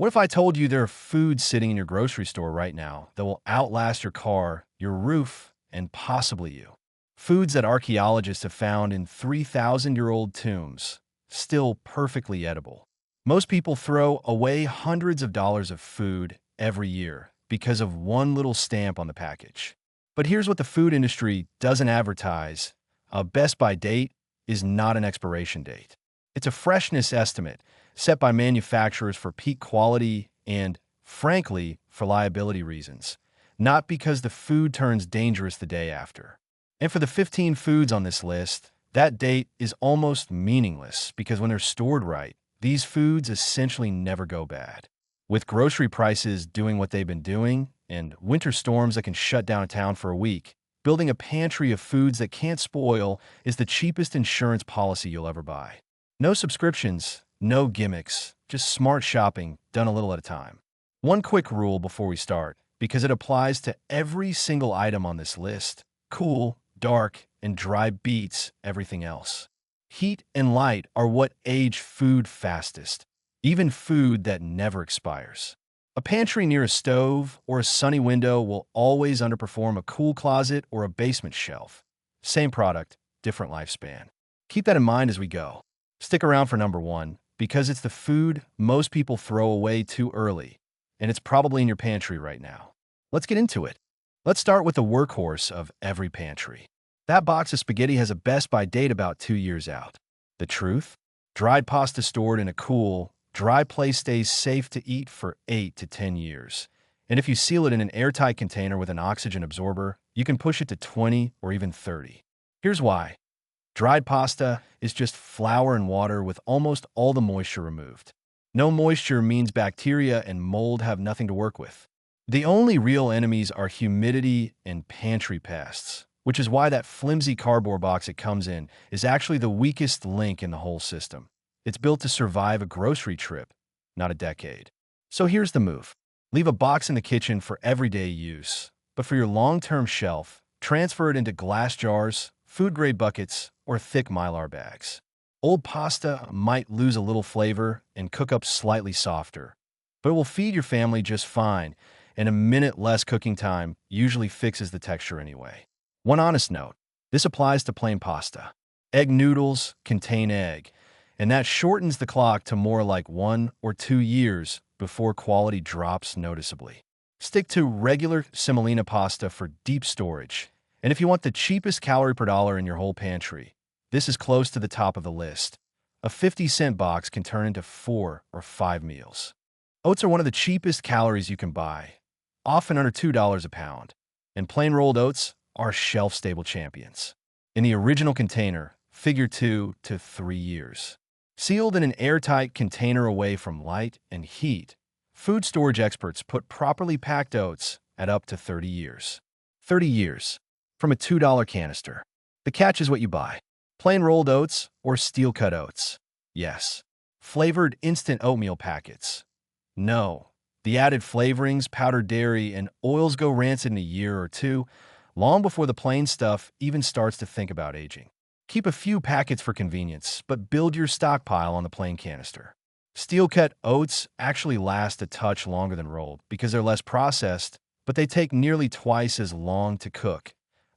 What if I told you there are foods sitting in your grocery store right now that will outlast your car, your roof, and possibly you? Foods that archaeologists have found in 3,000-year-old tombs, still perfectly edible. Most people throw away hundreds of dollars of food every year because of one little stamp on the package. But here's what the food industry doesn't advertise. A best-by date is not an expiration date. It's a freshness estimate set by manufacturers for peak quality and, frankly, for liability reasons, not because the food turns dangerous the day after. And for the 15 foods on this list, that date is almost meaningless because when they're stored right, these foods essentially never go bad. With grocery prices doing what they've been doing and winter storms that can shut down a town for a week, building a pantry of foods that can't spoil is the cheapest insurance policy you'll ever buy. No subscriptions, no gimmicks, just smart shopping done a little at a time. One quick rule before we start, because it applies to every single item on this list: cool, dark, and dry beats everything else. Heat and light are what age food fastest, even food that never expires. A pantry near a stove or a sunny window will always underperform a cool closet or a basement shelf. Same product, different lifespan. Keep that in mind as we go. Stick around for number one, because it's the food most people throw away too early, and it's probably in your pantry right now. Let's get into it. Let's start with the workhorse of every pantry. That box of spaghetti has a best-by date about 2 years out. The truth? Dried pasta stored in a cool, dry place stays safe to eat for 8 to 10 years. And if you seal it in an airtight container with an oxygen absorber, you can push it to 20 or even 30. Here's why. Dried pasta is just flour and water with almost all the moisture removed. No moisture means bacteria and mold have nothing to work with. The only real enemies are humidity and pantry pests, which is why that flimsy cardboard box it comes in is actually the weakest link in the whole system. It's built to survive a grocery trip, not a decade. So here's the move. Leave a box in the kitchen for everyday use, but for your long-term shelf, transfer it into glass jars, food-grade buckets, or thick Mylar bags. Old pasta might lose a little flavor and cook up slightly softer, but it will feed your family just fine, and a minute less cooking time usually fixes the texture anyway. One honest note, this applies to plain pasta. Egg noodles contain egg, and that shortens the clock to more like 1 or 2 years before quality drops noticeably. Stick to regular semolina pasta for deep storage, and if you want the cheapest calorie per dollar in your whole pantry, this is close to the top of the list. A 50-cent box can turn into 4 or 5 meals. Oats are one of the cheapest calories you can buy, often under $2 a pound, and plain rolled oats are shelf-stable champions. In the original container, figure 2 to 3 years. Sealed in an airtight container away from light and heat, food storage experts put properly packed oats at up to 30 years. 30 years from a $2 canister. The catch is what you buy. Plain rolled oats or steel-cut oats? Yes. Flavored instant oatmeal packets? No. The added flavorings, powdered dairy, and oils go rancid in a year or two, long before the plain stuff even starts to think about aging. Keep a few packets for convenience, but build your stockpile on the plain canister. Steel-cut oats actually last a touch longer than rolled because they're less processed, but they take nearly twice as long to cook.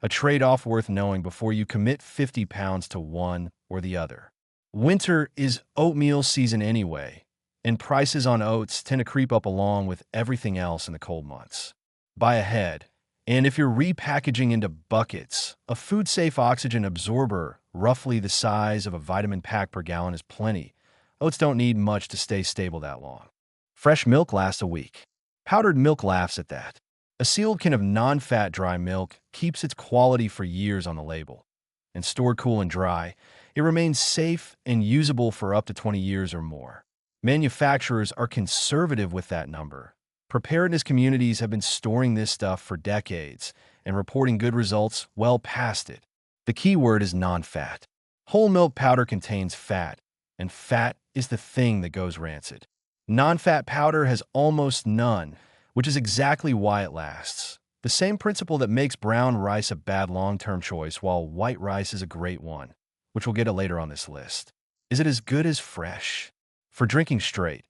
A trade-off worth knowing before you commit 50 pounds to one or the other. Winter is oatmeal season anyway, and prices on oats tend to creep up along with everything else in the cold months. Buy ahead, and if you're repackaging into buckets, a food-safe oxygen absorber, roughly the size of a vitamin pack per gallon, is plenty. Oats don't need much to stay stable that long. Fresh milk lasts a week. Powdered milk laughs at that. A sealed can of non-fat dry milk keeps its quality for years on the label. And stored cool and dry, it remains safe and usable for up to 20 years or more. Manufacturers are conservative with that number. Preparedness communities have been storing this stuff for decades and reporting good results well past it. The key word is non-fat. Whole milk powder contains fat, and fat is the thing that goes rancid. Non-fat powder has almost none, which is exactly why it lasts. The same principle that makes brown rice a bad long-term choice while white rice is a great one, which we'll get to later on this list. Is it as good as fresh? For drinking straight,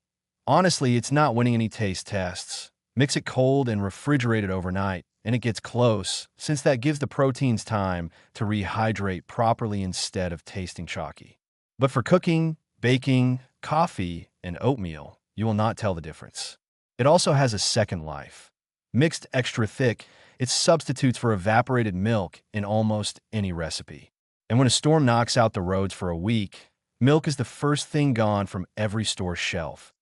Honestly, it's not winning any taste tests. Mix it cold and refrigerate it overnight, and it gets close, since that gives the proteins time to rehydrate properly instead of tasting chalky. But for cooking, baking, coffee, and oatmeal, you will not tell the difference. It also has a second life. Mixed extra thick, it substitutes for evaporated milk in almost any recipe. And when a storm knocks out the roads for a week, milk is the first thing gone from every store shelf.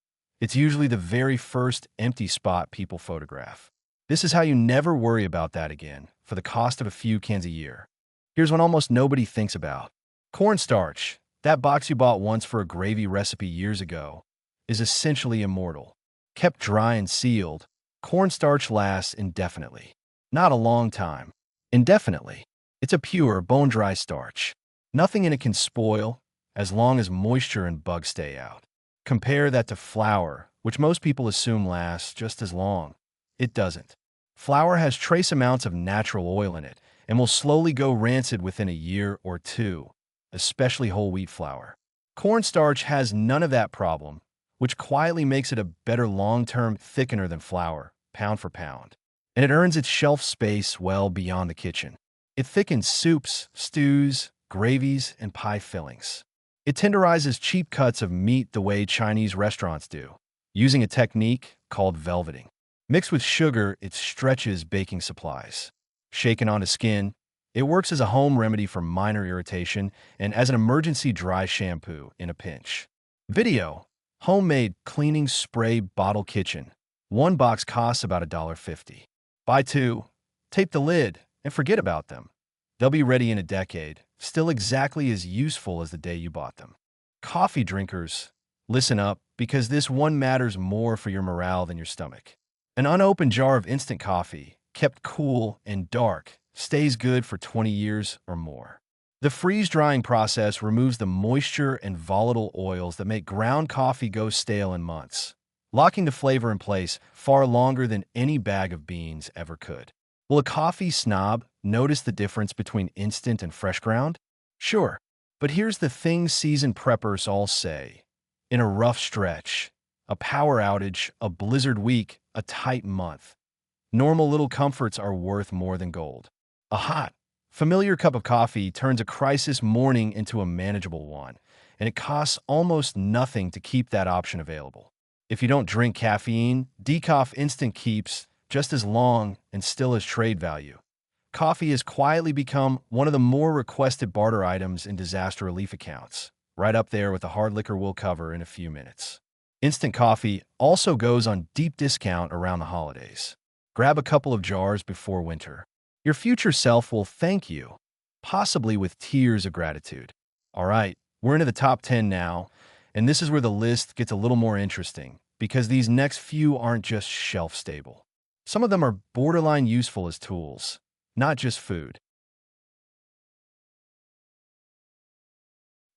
It's usually the very first empty spot people photograph. This is how you never worry about that again, for the cost of a few cans a year. Here's one almost nobody thinks about. Cornstarch, that box you bought once for a gravy recipe years ago, is essentially immortal. Kept dry and sealed, cornstarch lasts indefinitely. Not a long time. Indefinitely. It's a pure, bone-dry starch. Nothing in it can spoil, as long as moisture and bugs stay out. Compare that to flour, which most people assume lasts just as long. It doesn't. Flour has trace amounts of natural oil in it and will slowly go rancid within a year or two, especially whole wheat flour. Cornstarch has none of that problem, which quietly makes it a better long-term thickener than flour, pound for pound. And it earns its shelf space well beyond the kitchen. It thickens soups, stews, gravies, and pie fillings. It tenderizes cheap cuts of meat the way Chinese restaurants do, using a technique called velveting. Mixed with sugar, it stretches baking supplies. Shaken onto skin, it works as a home remedy for minor irritation and as an emergency dry shampoo in a pinch. Video: homemade cleaning spray bottle kitchen. One box costs about $1.50. Buy two, tape the lid, and forget about them. They'll be ready in a decade, still exactly as useful as the day you bought them. Coffee drinkers, listen up, because this one matters more for your morale than your stomach. An unopened jar of instant coffee, kept cool and dark, stays good for 20 years or more. The freeze-drying process removes the moisture and volatile oils that make ground coffee go stale in months, locking the flavor in place far longer than any bag of beans ever could. Will a coffee snob notice the difference between instant and fresh ground? Sure, but here's the thing seasoned preppers all say. In a rough stretch, a power outage, a blizzard week, a tight month, normal little comforts are worth more than gold. A hot, familiar cup of coffee turns a crisis morning into a manageable one, and it costs almost nothing to keep that option available. If you don't drink caffeine, decaf instant keeps just as long and still has trade value. Coffee has quietly become one of the more requested barter items in disaster relief accounts, right up there with the hard liquor we'll cover in a few minutes. Instant coffee also goes on deep discount around the holidays. Grab a couple of jars before winter. Your future self will thank you, possibly with tears of gratitude. All right, we're into the top 10 now, and this is where the list gets a little more interesting, because these next few aren't just shelf-stable. Some of them are borderline useful as tools, not just food.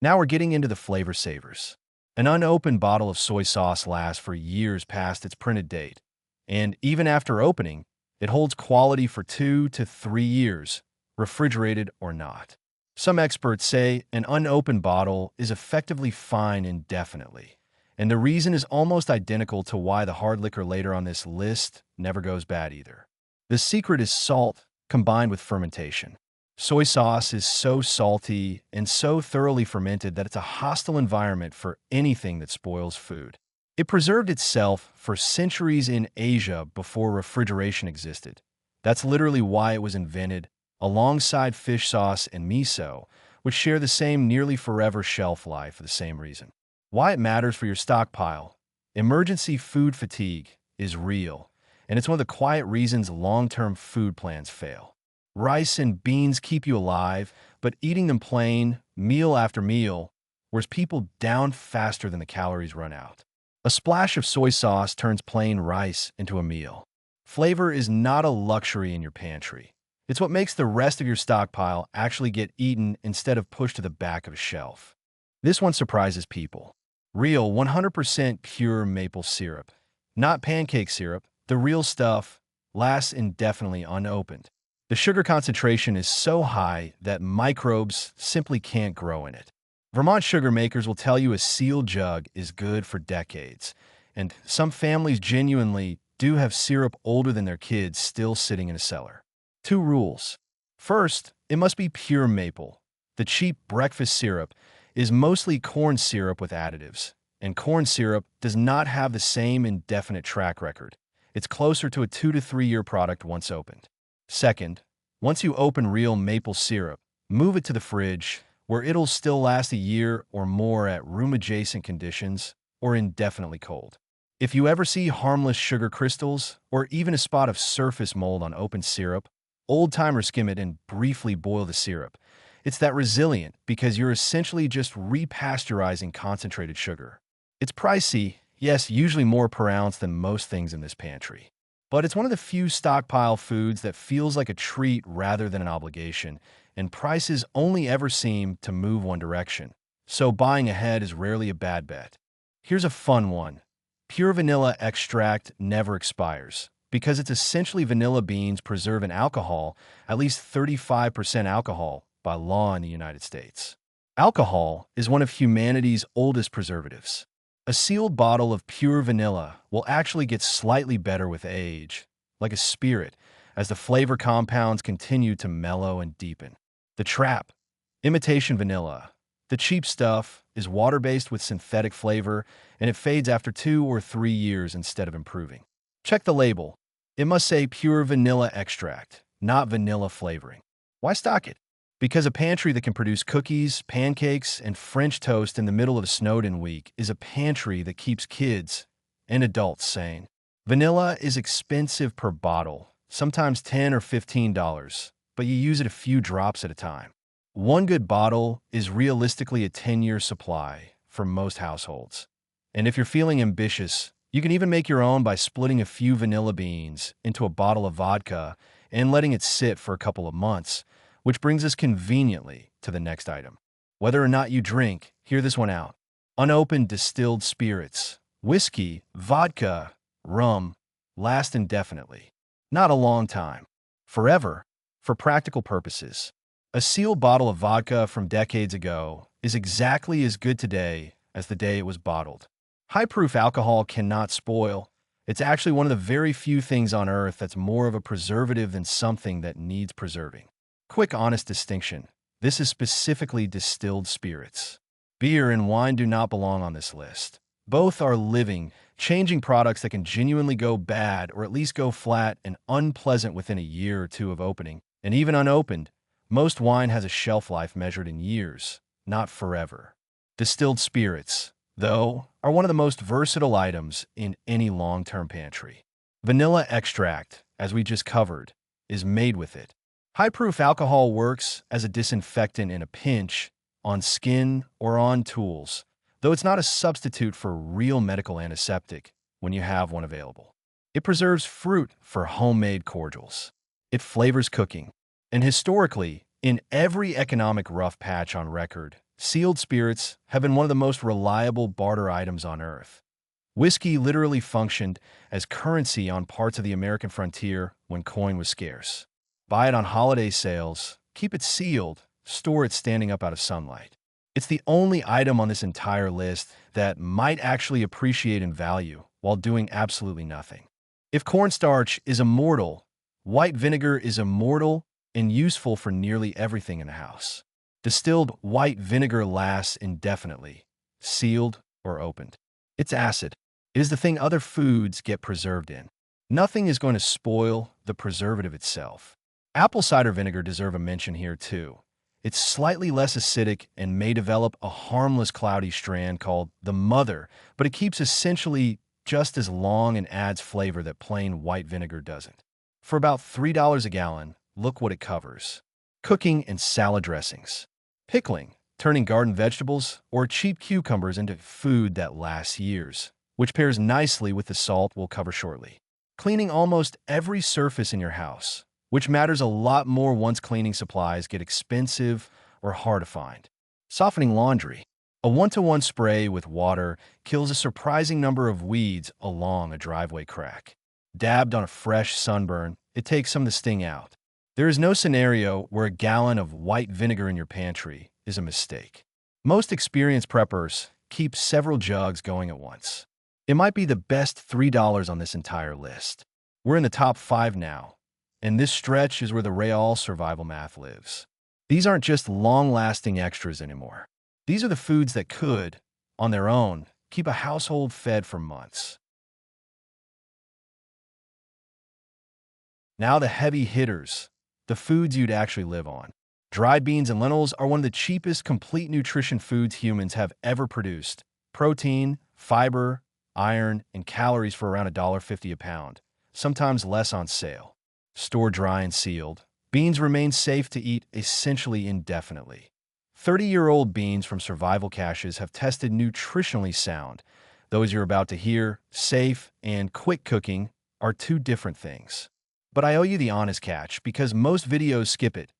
Now we're getting into the flavor savers. An unopened bottle of soy sauce lasts for years past its printed date, and even after opening, it holds quality for 2 to 3 years, refrigerated or not. Some experts say an unopened bottle is effectively fine indefinitely, and the reason is almost identical to why the hard liquor later on this list never goes bad either. The secret is salt combined with fermentation. Soy sauce is so salty and so thoroughly fermented that it's a hostile environment for anything that spoils food. It preserved itself for centuries in Asia before refrigeration existed. That's literally why it was invented, alongside fish sauce and miso, which share the same nearly forever shelf life for the same reason. Why it matters for your stockpile. Emergency food fatigue is real, and it's one of the quiet reasons long-term food plans fail. Rice and beans keep you alive, but eating them plain, meal after meal, wears people down faster than the calories run out. A splash of soy sauce turns plain rice into a meal. Flavor is not a luxury in your pantry. It's what makes the rest of your stockpile actually get eaten instead of pushed to the back of a shelf. This one surprises people. Real 100% pure maple syrup. Not pancake syrup, the real stuff, lasts indefinitely unopened. The sugar concentration is so high that microbes simply can't grow in it. Vermont sugar makers will tell you a sealed jug is good for decades, And some families genuinely do have syrup older than their kids still sitting in a cellar. 2 rules. First, it must be pure maple. The cheap breakfast syrup is mostly corn syrup with additives, and corn syrup does not have the same indefinite track record. It's closer to a 2 to 3 year product once opened. Second, once you open real maple syrup, move it to the fridge, where it'll still last a year or more at room-adjacent conditions or indefinitely cold. If you ever see harmless sugar crystals or even a spot of surface mold on opened syrup, old-timers skim it and briefly boil the syrup. It's that resilient because you're essentially just repasteurizing concentrated sugar. It's pricey, yes, usually more per ounce than most things in this pantry. But it's one of the few stockpile foods that feels like a treat rather than an obligation, and prices only ever seem to move one direction. So buying ahead is rarely a bad bet. Here's a fun one. Pure vanilla extract never expires, because it's essentially vanilla beans preserved in alcohol, at least 35% alcohol, by law in the United States. Alcohol is one of humanity's oldest preservatives. A sealed bottle of pure vanilla will actually get slightly better with age, like a spirit, as the flavor compounds continue to mellow and deepen. The trap: imitation vanilla. The cheap stuff is water-based with synthetic flavor, and it fades after 2 or 3 years instead of improving. Check the label. It must say pure vanilla extract, not vanilla flavoring. Why stock it? Because a pantry that can produce cookies, pancakes, and French toast in the middle of a snowed-in week is a pantry that keeps kids and adults sane. Vanilla is expensive per bottle, sometimes $10 or $15, but you use it a few drops at a time. One good bottle is realistically a 10-year supply for most households. And if you're feeling ambitious, you can even make your own by splitting a few vanilla beans into a bottle of vodka and letting it sit for a couple of months, which brings us conveniently to the next item. Whether or not you drink, hear this one out. Unopened distilled spirits, whiskey, vodka, rum, last indefinitely. Not a long time. Forever, for practical purposes. A sealed bottle of vodka from decades ago is exactly as good today as the day it was bottled. High-proof alcohol cannot spoil. It's actually one of the very few things on earth that's more of a preservative than something that needs preserving. Quick, honest distinction. This is specifically distilled spirits. Beer and wine do not belong on this list. Both are living, changing products that can genuinely go bad or at least go flat and unpleasant within a year or two of opening. And even unopened, most wine has a shelf life measured in years, not forever. Distilled spirits, though, are one of the most versatile items in any long-term pantry. Vanilla extract, as we just covered, is made with it. High-proof alcohol works as a disinfectant in a pinch, on skin or on tools, though it's not a substitute for real medical antiseptic when you have one available. It preserves fruit for homemade cordials. It flavors cooking. And historically, in every economic rough patch on record, sealed spirits have been one of the most reliable barter items on earth. Whiskey literally functioned as currency on parts of the American frontier when coin was scarce. Buy it on holiday sales, keep it sealed, store it standing up out of sunlight. It's the only item on this entire list that might actually appreciate in value while doing absolutely nothing. If cornstarch is immortal, white vinegar is immortal and useful for nearly everything in the house. Distilled white vinegar lasts indefinitely, sealed or opened. It's acid. It is the thing other foods get preserved in. Nothing is going to spoil the preservative itself. Apple cider vinegar deserves a mention here too. It's slightly less acidic and may develop a harmless cloudy strand called the mother, but it keeps essentially just as long and adds flavor that plain white vinegar doesn't. For about $3 a gallon, look what it covers. Cooking and salad dressings. Pickling, turning garden vegetables or cheap cucumbers into food that lasts years, which pairs nicely with the salt we'll cover shortly. Cleaning almost every surface in your house, which matters a lot more once cleaning supplies get expensive or hard to find. Softening laundry. A 1-to-1 spray with water kills a surprising number of weeds along a driveway crack. Dabbed on a fresh sunburn, it takes some of the sting out. There is no scenario where a gallon of white vinegar in your pantry is a mistake. Most experienced preppers keep several jugs going at once. It might be the best $3 on this entire list. We're in the top 5 now, and this stretch is where the real survival math lives. These aren't just long-lasting extras anymore. These are the foods that could, on their own, keep a household fed for months. Now the heavy hitters, the foods you'd actually live on. Dried beans and lentils are one of the cheapest complete nutrition foods humans have ever produced. Protein, fiber, iron, and calories for around $1.50 a pound, sometimes less on sale. Stored dry and sealed, beans remain safe to eat essentially indefinitely. 30-year-old beans from survival caches have tested nutritionally sound. Those you're about to hear, safe and quick cooking, are two different things. But I owe you the honest catch because most videos skip it.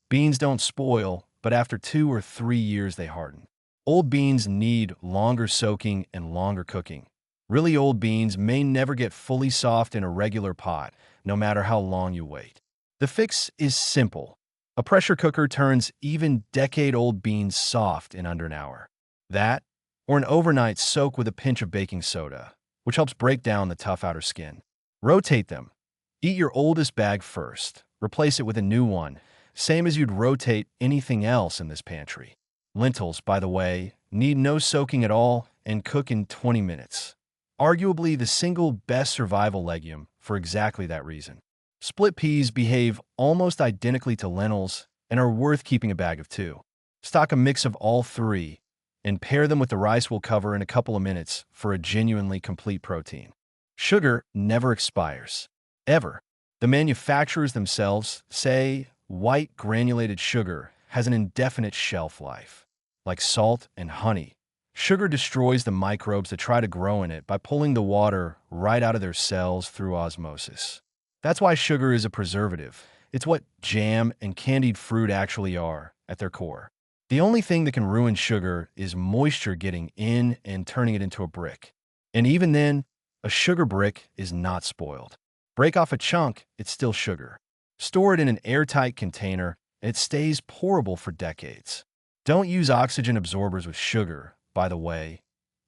Beans don't spoil, but after 2 or 3 years they harden. Old beans need longer soaking and longer cooking. Really old beans may never get fully soft in a regular pot, no matter how long you wait. The fix is simple. A pressure cooker turns even decade-old beans soft in under an hour. That, or an overnight soak with a pinch of baking soda, which helps break down the tough outer skin. Rotate them. Eat your oldest bag first. Replace it with a new one, same as you'd rotate anything else in this pantry. Lentils, by the way, need no soaking at all and cook in 20 minutes. Arguably the single best survival legume for exactly that reason. Split peas behave almost identically to lentils and are worth keeping a bag of 2. Stock a mix of all 3 and pair them with the rice we'll cover in a couple of minutes for a genuinely complete protein. Sugar never expires. Ever. The manufacturers themselves say white granulated sugar has an indefinite shelf life. Like salt and honey, sugar destroys the microbes that try to grow in it by pulling the water right out of their cells through osmosis. That's why sugar is a preservative. It's what jam and candied fruit actually are at their core. The only thing that can ruin sugar is moisture getting in and turning it into a brick. And even then, a sugar brick is not spoiled. Break off a chunk, it's still sugar. Store it in an airtight container, and it stays pourable for decades. Don't use oxygen absorbers with sugar, by the way.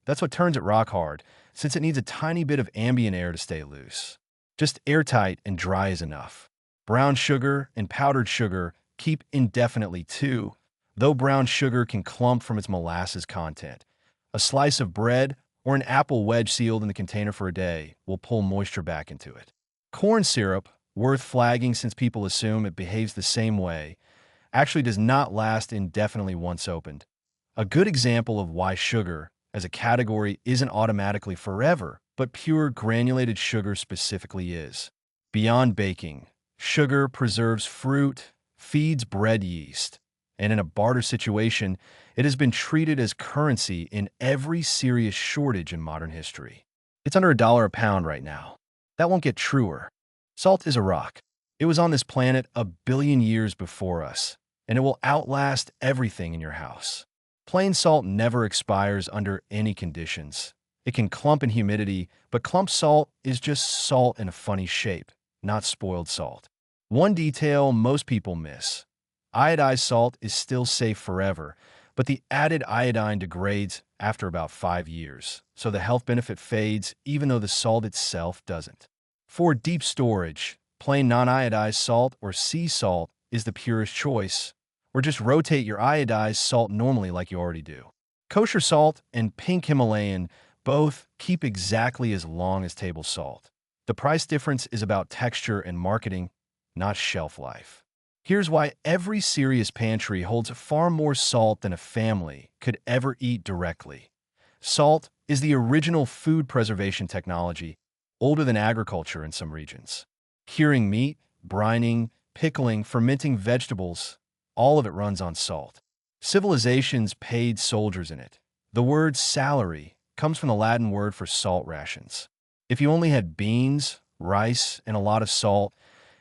That's what turns it rock hard, since it needs a tiny bit of ambient air to stay loose. Just airtight and dry is enough. Brown sugar and powdered sugar keep indefinitely too, though brown sugar can clump from its molasses content. A slice of bread or an apple wedge sealed in the container for a day will pull moisture back into it. Corn syrup, worth flagging since people assume it behaves the same way, actually does not last indefinitely once opened. A good example of why sugar, as a category, isn't automatically forever, but pure granulated sugar specifically is. Beyond baking, sugar preserves fruit, feeds bread yeast, and in a barter situation, it has been treated as currency in every serious shortage in modern history. It's under $1 a pound right now. That won't get truer. Salt is a rock. It was on this planet a billion years before us, and it will outlast everything in your house. Plain salt never expires under any conditions. It can clump in humidity, but clump salt is just salt in a funny shape, not spoiled salt. One detail most people miss. Iodized salt is still safe forever, but the added iodine degrades after about 5 years, so the health benefit fades even though the salt itself doesn't. For deep storage, plain non-iodized salt or sea salt is the purest choice, or just rotate your iodized salt normally like you already do. Kosher salt and pink Himalayan both keep exactly as long as table salt. The price difference is about texture and marketing, not shelf life. Here's why every serious pantry holds far more salt than a family could ever eat directly. Salt is the original food preservation technology, older than agriculture in some regions. Curing meat, brining, pickling, fermenting vegetables, all of it runs on salt. Civilizations paid soldiers in it. The word salary comes from the Latin word for salt rations. If you only had beans, rice, and a lot of salt,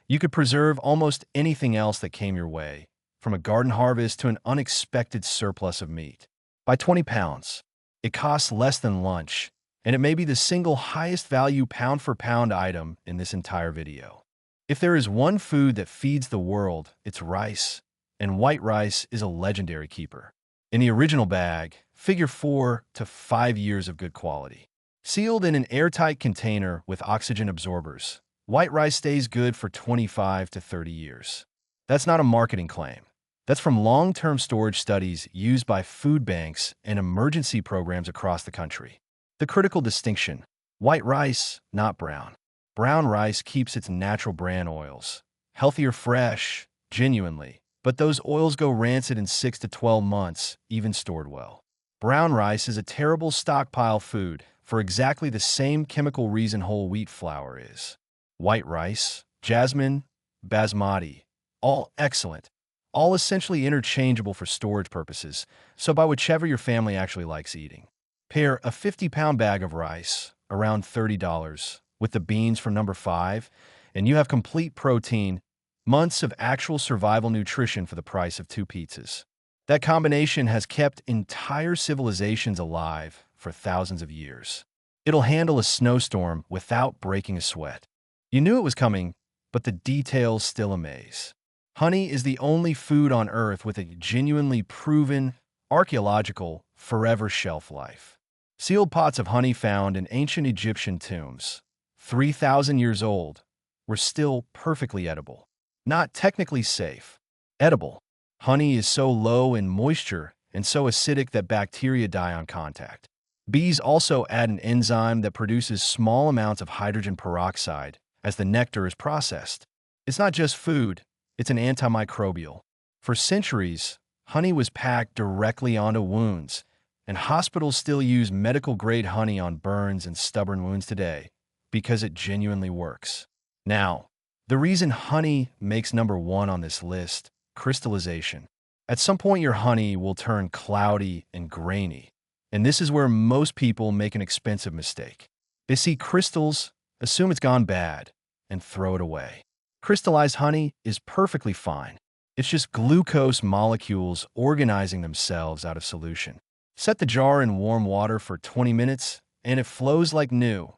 you could preserve almost anything else that came your way, from a garden harvest to an unexpected surplus of meat. By 20 pounds, it costs less than lunch, and it may be the single highest value pound-for-pound item in this entire video. If there is one food that feeds the world, it's rice, and white rice is a legendary keeper. In the original bag, figure 4 to 5 years of good quality. Sealed in an airtight container with oxygen absorbers, white rice stays good for 25 to 30 years. That's not a marketing claim. That's from long-term storage studies used by food banks and emergency programs across the country. The critical distinction: white rice, not brown. Brown rice keeps its natural bran oils. Healthier fresh, genuinely. But those oils go rancid in 6 to 12 months, even stored well. Brown rice is a terrible stockpile food for exactly the same chemical reason whole wheat flour is. White rice, jasmine, basmati, all excellent. All essentially interchangeable for storage purposes, so buy whichever your family actually likes eating. Pair a 50-pound bag of rice, around $30, with the beans from number 5, and you have complete protein, months of actual survival nutrition for the price of 2 pizzas. That combination has kept entire civilizations alive for thousands of years. It'll handle a snowstorm without breaking a sweat. You knew it was coming, but the details still amaze. Honey is the only food on Earth with a genuinely proven, archaeological, forever shelf life. Sealed pots of honey found in ancient Egyptian tombs, 3,000 years old, were still perfectly edible. Not technically safe. Edible. Honey is so low in moisture and so acidic that bacteria die on contact. Bees also add an enzyme that produces small amounts of hydrogen peroxide as the nectar is processed. It's not just food, it's an antimicrobial. For centuries, honey was packed directly onto wounds, and hospitals still use medical-grade honey on burns and stubborn wounds today because it genuinely works. Now, the reason honey makes number 1 on this list: crystallization. At some point, your honey will turn cloudy and grainy, and this is where most people make an expensive mistake. They see crystals, assume it's gone bad, and throw it away. Crystallized honey is perfectly fine. It's just glucose molecules organizing themselves out of solution. Set the jar in warm water for 20 minutes, and it flows like new.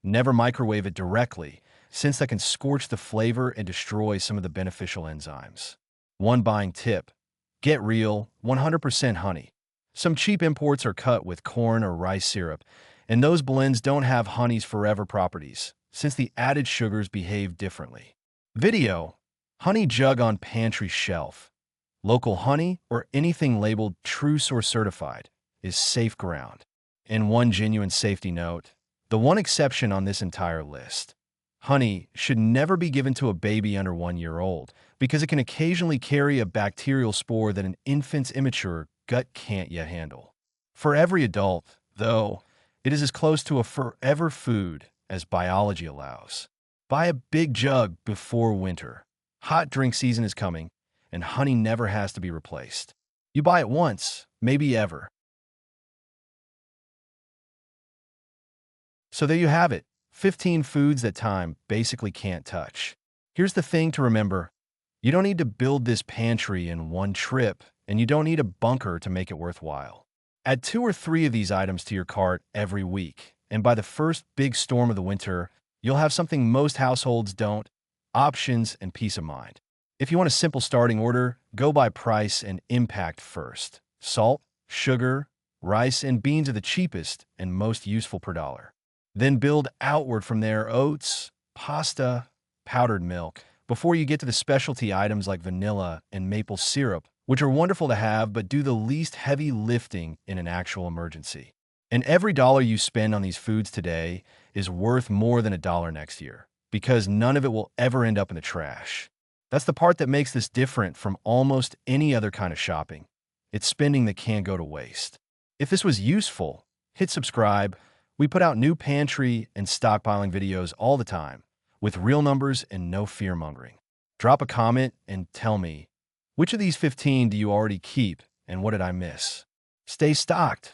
Never microwave it directly, since that can scorch the flavor and destroy some of the beneficial enzymes. One buying tip: get real, 100% honey. Some cheap imports are cut with corn or rice syrup, and those blends don't have honey's forever properties, since the added sugars behave differently. Video: honey jug on pantry shelf. Local honey, or anything labeled True Source Certified, is safe ground. And one genuine safety note: the one exception on this entire list. Honey should never be given to a baby under 1 year old because it can occasionally carry a bacterial spore that an infant's immature gut can't yet handle. For every adult, though, it is as close to a forever food as biology allows. Buy a big jug before winter. Hot drink season is coming, and honey never has to be replaced. You buy it once, maybe ever. So there you have it. 15 foods that time basically can't touch. Here's the thing to remember: you don't need to build this pantry in one trip, and you don't need a bunker to make it worthwhile. Add 2 or 3 of these items to your cart every week, and by the first big storm of the winter, you'll have something most households don't: options and peace of mind. If you want a simple starting order, go by price and impact first. Salt, sugar, rice, and beans are the cheapest and most useful per dollar. Then build outward from there: oats, pasta, powdered milk, before you get to the specialty items like vanilla and maple syrup, which are wonderful to have but do the least heavy lifting in an actual emergency. And every dollar you spend on these foods today is worth more than $1 next year, because none of it will ever end up in the trash. That's the part that makes this different from almost any other kind of shopping. It's spending that can't go to waste. If this was useful, hit subscribe. We put out new pantry and stockpiling videos all the time, with real numbers and no fear-mongering. Drop a comment and tell me, which of these 15 do you already keep, and what did I miss? Stay stocked.